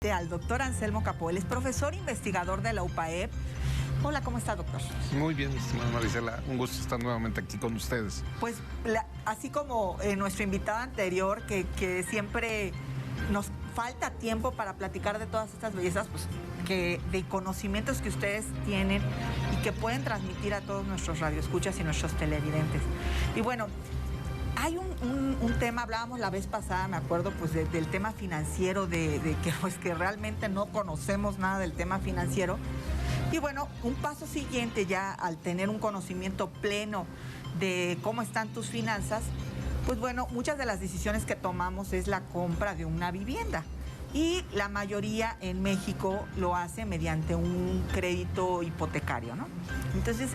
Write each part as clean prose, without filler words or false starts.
Al doctor Anselmo Capó. Él es profesor investigador de la UPAEP. Hola, ¿cómo está, doctor? Muy bien, estimada Marisela, un gusto estar nuevamente aquí con ustedes. Pues así como nuestro invitado anterior, que siempre nos falta tiempo para platicar de todas estas bellezas, pues de conocimientos que ustedes tienen y que pueden transmitir a todos nuestros radioescuchas y nuestros televidentes. Y bueno, hay un tema, hablábamos la vez pasada, me acuerdo, pues del tema financiero, de que pues que realmente no conocemos nada del tema financiero. Y bueno, un paso siguiente ya al tener un conocimiento pleno de cómo están tus finanzas, pues bueno, muchas de las decisiones que tomamos es la compra de una vivienda. Y la mayoría en México lo hace mediante un crédito hipotecario, ¿no? Entonces,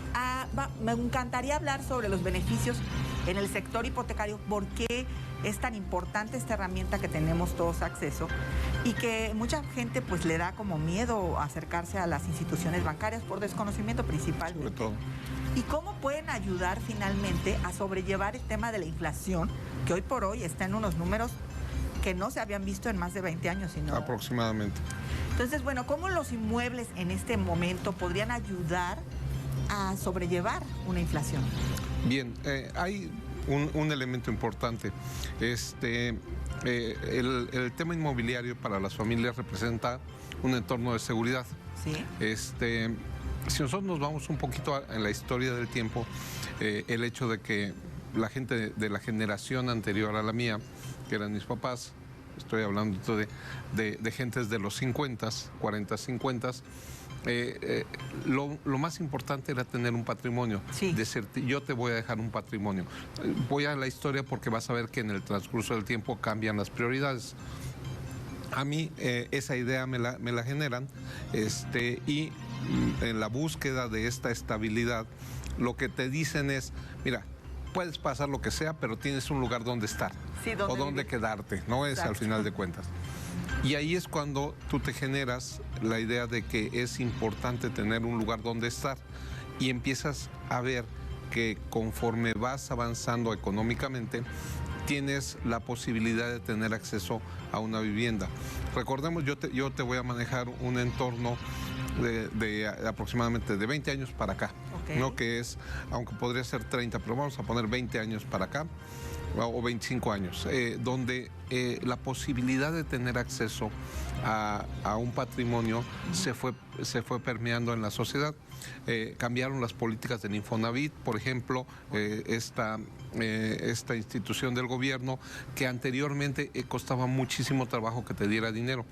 me encantaría hablar sobre los beneficios en el sector hipotecario, por qué es tan importante esta herramienta que tenemos todos acceso y que mucha gente pues le da como miedo acercarse a las instituciones bancarias por desconocimiento principalmente. Sobre todo. Y cómo pueden ayudar finalmente a sobrellevar el tema de la inflación, que hoy por hoy está en unos números que no se habían visto en más de 20 años. Sino... Aproximadamente. Entonces, bueno, ¿cómo los inmuebles en este momento podrían ayudar a sobrellevar una inflación? Bien, hay un elemento importante. El tema inmobiliario para las familias representa un entorno de seguridad. Sí. Si nosotros nos vamos un poquito en la historia del tiempo, el hecho de que la gente de la generación anterior a la mía, que eran mis papás, estoy hablando de gentes de los 50s, 40s, 50s, lo más importante era tener un patrimonio. Sí. Decirte, yo te voy a dejar un patrimonio. Voy a la historia porque vas a ver que en el transcurso del tiempo cambian las prioridades. A mí esa idea me la generan, y en la búsqueda de esta estabilidad, lo que te dicen es, mira, puedes pasar lo que sea, pero tienes un lugar donde estar, sí, o donde quedarte, ¿no? Es al final de cuentas. Y ahí es cuando tú te generas la idea de que es importante tener un lugar donde estar y empiezas a ver que conforme vas avanzando económicamente, tienes la posibilidad de tener acceso a una vivienda. Recordemos, yo te voy a manejar un entorno de aproximadamente de 20 años para acá, okay, ¿no? Que es, aunque podría ser 30, pero vamos a poner 20 años para acá, o 25 años, donde la posibilidad de tener acceso a un patrimonio se fue permeando en la sociedad. Cambiaron las políticas del Infonavit, por ejemplo, esta institución del gobierno que anteriormente costaba muchísimo trabajo que te diera dinero.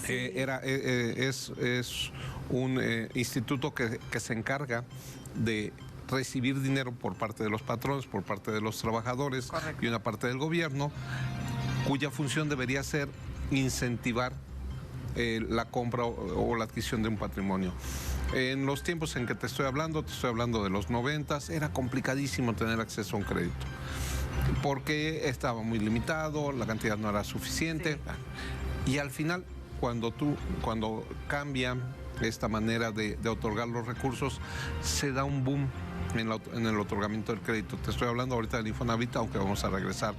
Sí. Es un instituto que se encarga de recibir dinero por parte de los patrones, por parte de los trabajadores. Correcto. Y una parte del gobierno, cuya función debería ser incentivar la compra o la adquisición de un patrimonio. En los tiempos en que te estoy hablando de los 90s, era complicadísimo tener acceso a un crédito, porque estaba muy limitado, la cantidad no era suficiente. Sí. Y al final, cuando cambia esta manera de otorgar los recursos, se da un boom en el otorgamiento del crédito. Te estoy hablando ahorita del Infonavit, aunque vamos a regresar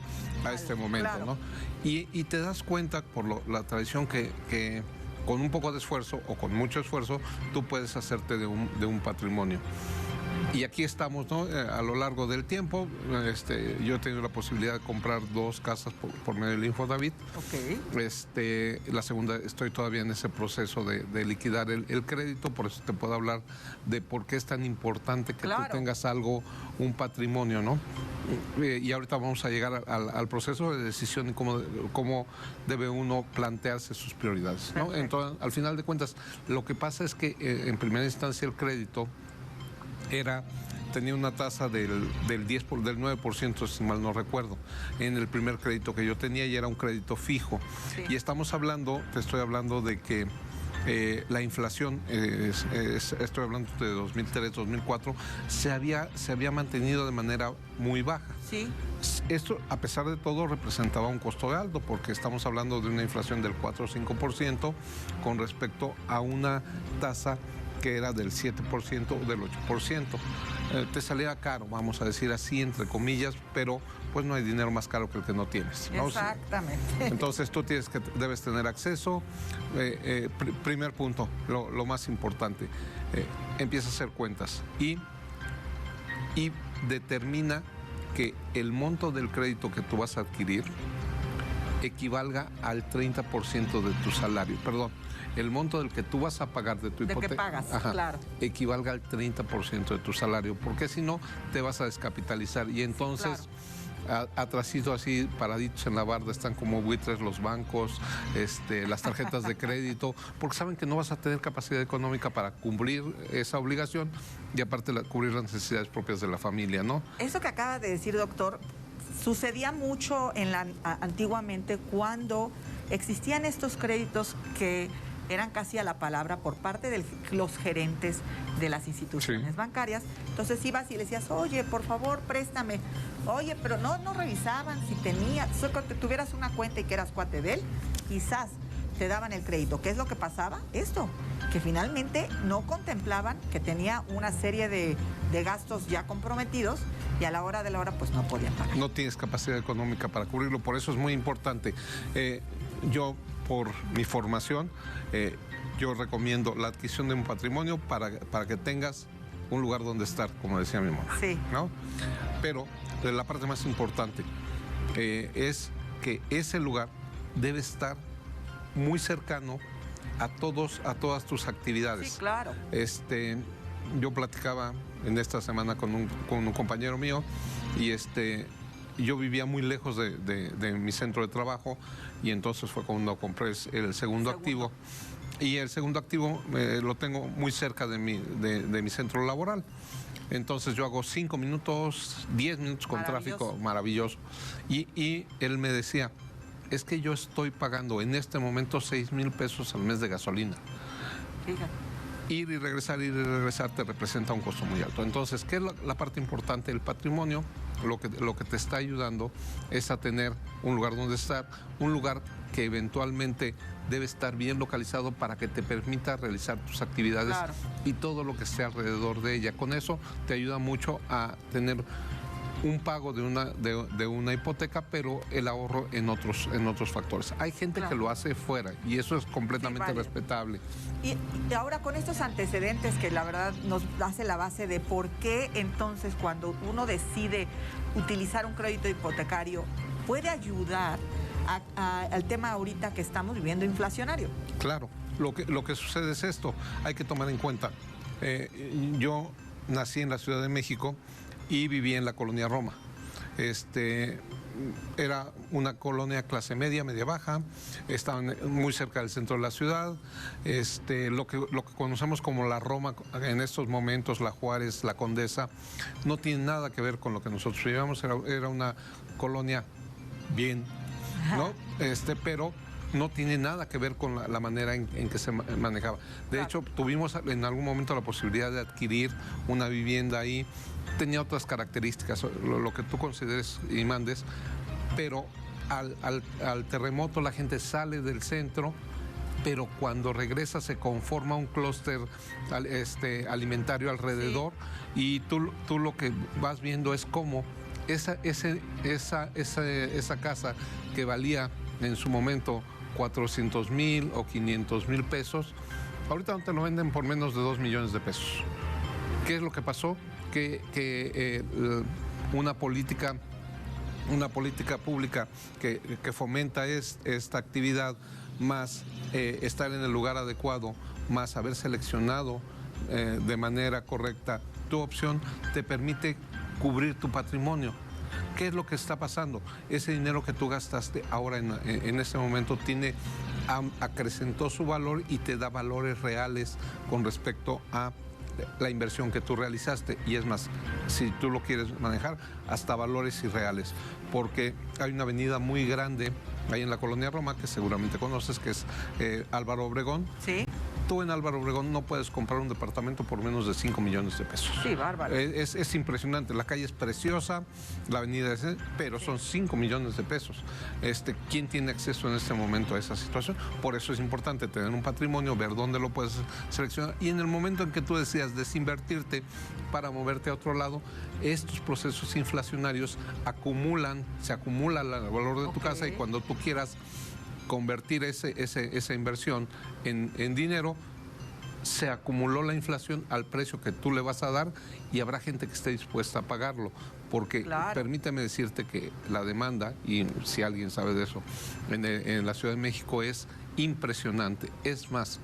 a este momento, claro, ¿no? Y te das cuenta por la tradición que con un poco de esfuerzo o con mucho esfuerzo tú puedes hacerte de un patrimonio. Y aquí estamos, ¿no? A lo largo del tiempo, yo he tenido la posibilidad de comprar 2 casas por medio del Infonavit. Okay. La segunda, estoy todavía en ese proceso de liquidar el crédito, por eso te puedo hablar de por qué es tan importante que claro, tú tengas un patrimonio, ¿no? Y ahorita vamos a llegar al proceso de decisión y cómo debe uno plantearse sus prioridades, ¿no? Entonces, al final de cuentas, lo que pasa es que en primera instancia el crédito tenía una tasa del 9%, si mal no recuerdo, en el primer crédito que yo tenía, y era un crédito fijo. Sí. Y te estoy hablando de que la inflación, estoy hablando de 2003, 2004, se había mantenido de manera muy baja. Sí. Esto, a pesar de todo, representaba un costo alto, porque estamos hablando de una inflación del 4 o 5% con respecto a una tasa que era del 7% o del 8%. Te salía caro, vamos a decir así, entre comillas, pero pues no hay dinero más caro que el que no tienes, ¿no? Exactamente. Entonces tú debes tener acceso. Primer punto, lo más importante, empieza a hacer cuentas y determina que el monto del crédito que tú vas a adquirir equivalga al 30% de tu salario. Perdón, el monto del que tú vas a pagar de tu hipoteca. ¿De qué pagas? Claro. Equivalga al 30% de tu salario, porque si no, te vas a descapitalizar. Y entonces, claro, atrasito así, paraditos en la barda, están como buitres los bancos, las tarjetas de crédito, porque saben que no vas a tener capacidad económica para cumplir esa obligación y aparte cubrir las necesidades propias de la familia, ¿no? Eso que acaba de decir, doctor, sucedía mucho antiguamente cuando existían estos créditos que eran casi a la palabra por parte de los gerentes de las instituciones bancarias. Entonces ibas y le decías, oye, por favor, préstame. Oye, pero no revisaban si tenías, que tuvieras una cuenta y que eras cuate de él, quizás te daban el crédito. ¿Qué es lo que pasaba? Esto, que finalmente no contemplaban que tenía una serie de gastos ya comprometidos y a la hora de la hora pues no podían pagar. No tienes capacidad económica para cubrirlo, por eso es muy importante. Yo, por mi formación, yo recomiendo la adquisición de un patrimonio para que tengas un lugar donde estar, como decía mi mamá. Sí. ¿No? Pero la parte más importante es que ese lugar debe estar muy cercano a todas tus actividades. Sí, claro. Yo platicaba en esta semana con un compañero mío y yo vivía muy lejos de mi centro de trabajo y entonces fue cuando compré el segundo activo. Y el segundo activo lo tengo muy cerca de mi centro laboral. Entonces yo hago 5 minutos, 10 minutos con tráfico, maravilloso. Y él me decía, es que yo estoy pagando en este momento 6,000 pesos al mes de gasolina. Fíjate. Ir y regresar te representa un costo muy alto. Entonces, ¿qué es la parte importante del patrimonio? Lo que te está ayudando es a tener un lugar donde estar, un lugar que eventualmente debe estar bien localizado para que te permita realizar tus actividades, claro, y todo lo que esté alrededor de ella. Con eso te ayuda mucho a tener un pago de una hipoteca, pero el ahorro en otros factores. Hay gente, claro, que lo hace fuera y eso es completamente respetable. Y ahora con estos antecedentes que la verdad nos hace la base de por qué entonces cuando uno decide utilizar un crédito hipotecario puede ayudar al tema ahorita que estamos viviendo inflacionario. Claro, lo que sucede es esto, hay que tomar en cuenta. Yo nací en la Ciudad de México y viví en la colonia Roma. Era una colonia clase media, media baja, estaban muy cerca del centro de la ciudad. Lo que conocemos como la Roma en estos momentos, la Juárez, la Condesa, no tiene nada que ver con lo que nosotros vivíamos. Era una colonia bien, ¿no? Pero no tiene nada que ver con la manera en que se manejaba. De hecho, tuvimos en algún momento la posibilidad de adquirir una vivienda ahí. Tenía otras características, lo que tú consideres y mandes, pero al terremoto la gente sale del centro, pero cuando regresa se conforma un clúster alimentario alrededor, sí, y tú lo que vas viendo es cómo esa casa que valía en su momento 400,000 o 500,000 pesos, ahorita no te lo venden por menos de 2 millones de pesos. ¿Qué es lo que pasó? Que una política pública que fomenta esta actividad, más estar en el lugar adecuado, más haber seleccionado de manera correcta tu opción, te permite cubrir tu patrimonio. ¿Qué es lo que está pasando? Ese dinero que tú gastaste ahora en este momento acrecentó su valor y te da valores reales con respecto a la inversión que tú realizaste, y es más, si tú lo quieres manejar, hasta valores irreales, porque hay una avenida muy grande ahí en la colonia Roma, que seguramente conoces, que es Álvaro Obregón. Sí. tú en Álvaro Obregón no puedes comprar un departamento por menos de 5 millones de pesos. Sí, bárbaro. Es impresionante. La calle es preciosa, la avenida es... pero son 5 millones de pesos. ¿Quién tiene acceso en este momento a esa situación? Por eso es importante tener un patrimonio, ver dónde lo puedes seleccionar, y en el momento en que tú decidas desinvertirte para moverte a otro lado, estos procesos inflacionarios se acumula el valor de tu casa, y cuando tú quieras convertir esa inversión en dinero, se acumuló la inflación al precio que tú le vas a dar, y habrá gente que esté dispuesta a pagarlo, porque permíteme decirte que la demanda, y si alguien sabe de eso, en la Ciudad de México es impresionante. Es más,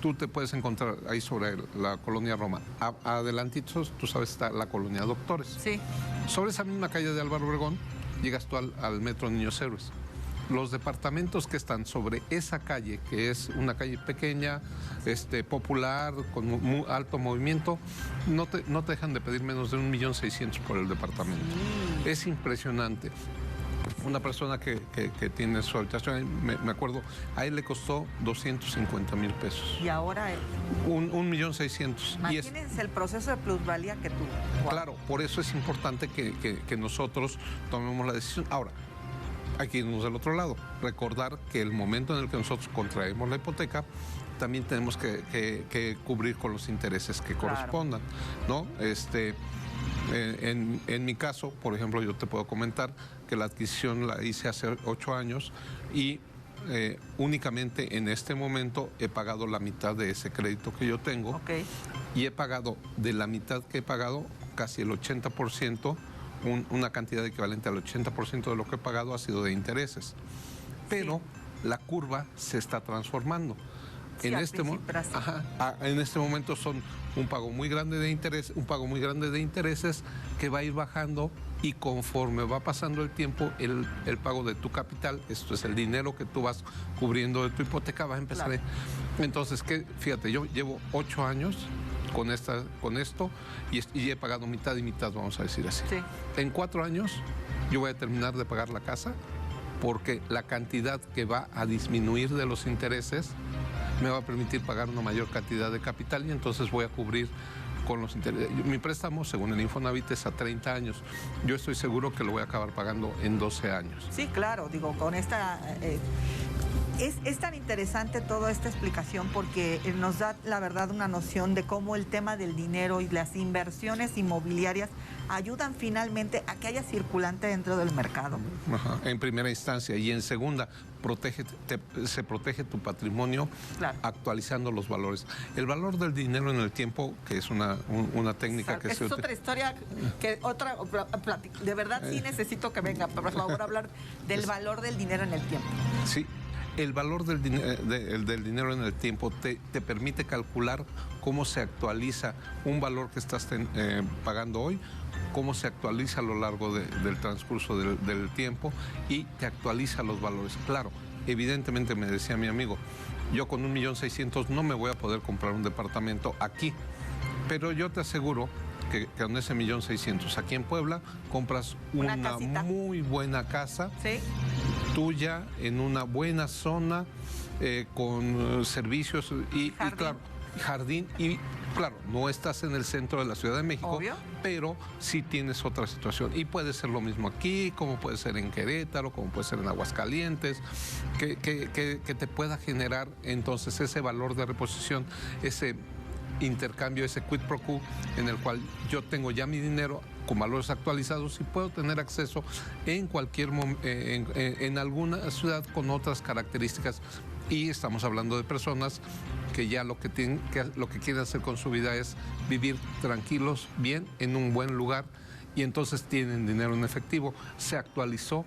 tú te puedes encontrar ahí sobre la colonia Roma. Adelantitos, tú sabes, está la colonia Doctores. Sí. Sobre esa misma calle de Álvaro Obregón, llegas tú al Metro Niños Héroes. Los departamentos que están sobre esa calle, que es una calle pequeña, popular, con muy alto movimiento, no te dejan de pedir menos de 1.600.000 por el departamento. Sí. Es impresionante. Una persona que tiene su habitación, me acuerdo, a él le costó 250,000 pesos. Y ahora... 1.600.000. Imagínense el proceso de plusvalía que tuvo. Wow. Claro, por eso es importante que nosotros tomemos la decisión. Ahora, hay que irnos del otro lado. Recordar que el momento en el que nosotros contraemos la hipoteca, también tenemos que cubrir con los intereses que correspondan, ¿no? En mi caso, por ejemplo, yo te puedo comentar que la adquisición la hice hace 8 años y únicamente en este momento he pagado la mitad de ese crédito que yo tengo. Okay. Y he pagado, de la mitad que he pagado, casi el 80%, una cantidad equivalente al 80% de lo que he pagado ha sido de intereses. Pero la curva se está transformando. Sí, en este momento son un pago muy grande de intereses que va a ir bajando, y conforme va pasando el tiempo, el pago de tu capital, esto es el dinero que tú vas cubriendo de tu hipoteca, va a empezar. Claro. Entonces, fíjate, yo llevo 8 años con esto y he pagado mitad y mitad, vamos a decir así. Sí. En 4 años yo voy a terminar de pagar la casa, porque la cantidad que va a disminuir de los intereses me va a permitir pagar una mayor cantidad de capital, y entonces voy a cubrir con los intereses. Mi préstamo, según el Infonavit, es a 30 años. Yo estoy seguro que lo voy a acabar pagando en 12 años. Sí, claro, digo, con esta... Es tan interesante toda esta explicación, porque nos da, la verdad, una noción de cómo el tema del dinero y las inversiones inmobiliarias ayudan finalmente a que haya circulante dentro del mercado. Ajá, en primera instancia, y en segunda, se protege tu patrimonio, claro, actualizando los valores. El valor del dinero en el tiempo, que es una técnica que se... Es otra historia, de verdad sí necesito que venga, por favor, a hablar del valor del dinero en el tiempo. Sí. El valor del dinero en el tiempo te permite calcular cómo se actualiza un valor que estás pagando hoy, cómo se actualiza a lo largo del transcurso del tiempo, y te actualiza los valores. Claro, evidentemente, me decía mi amigo, yo con 1.600.000 no me voy a poder comprar un departamento aquí, pero yo te aseguro que con ese 1.600.000 aquí en Puebla compras una muy buena casa. ¿Sí? Tuya, en una buena zona, con servicios y claro, jardín, y claro, no estás en el centro de la Ciudad de México. Obvio. Pero sí tienes otra situación, y puede ser lo mismo aquí, como puede ser en Querétaro, como puede ser en Aguascalientes, que te pueda generar entonces ese valor de reposición, ese intercambio, ese quid pro quo, en el cual yo tengo ya mi dinero con valores actualizados y puedo tener acceso en cualquier en alguna ciudad con otras características. Y estamos hablando de personas que ya lo que quieren hacer con su vida es vivir tranquilos, bien, en un buen lugar, y entonces tienen dinero en efectivo. Se actualizó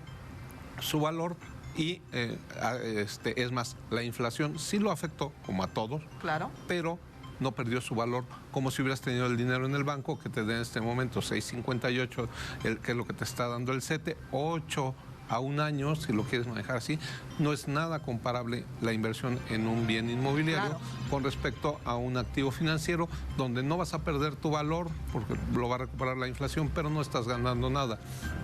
su valor. Y es más, la inflación sí lo afectó, como a todos, claro, pero no perdió su valor, como si hubieras tenido el dinero en el banco, que te dé en este momento 6.58, que es lo que te está dando el CETE, 8 a un año, si lo quieres manejar así, no es nada comparable la inversión en un bien inmobiliario con respecto a un activo financiero donde no vas a perder tu valor porque lo va a recuperar la inflación, pero no estás ganando nada.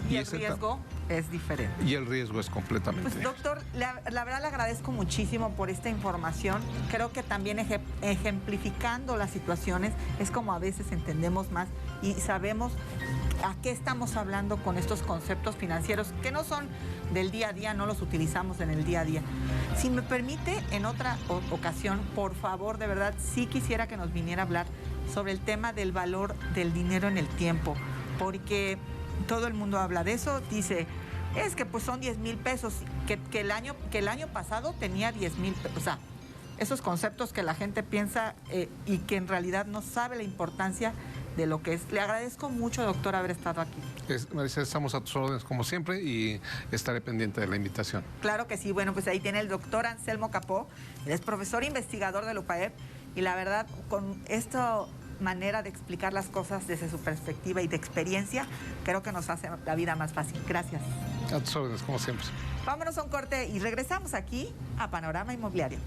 Y el riesgo es diferente. Y el riesgo es completamente Pues, doctor, la verdad le agradezco muchísimo por esta información. Creo que también ejemplificando las situaciones es como a veces entendemos más y sabemos a qué estamos hablando con estos conceptos financieros que no son del día a día, no los utilizamos en el día a día. Si me permite, en otra ocasión, por favor, de verdad, sí quisiera que nos viniera a hablar sobre el tema del valor del dinero en el tiempo, porque todo el mundo habla de eso, dice, es que pues son 10,000 pesos, que el año pasado tenía 10,000 pesos, o sea, esos conceptos que la gente piensa y que en realidad no sabe la importancia de lo que es. Le agradezco mucho, doctor, haber estado aquí. Maricel, estamos a tus órdenes como siempre y estaré pendiente de la invitación. Claro que sí. Bueno, pues ahí tiene el doctor Anselmo Capó, él es profesor investigador de la UPAEP y la verdad, con esta manera de explicar las cosas desde su perspectiva y de experiencia, creo que nos hace la vida más fácil. Gracias. A tus órdenes, como siempre. Vámonos a un corte y regresamos aquí a Panorama Inmobiliario.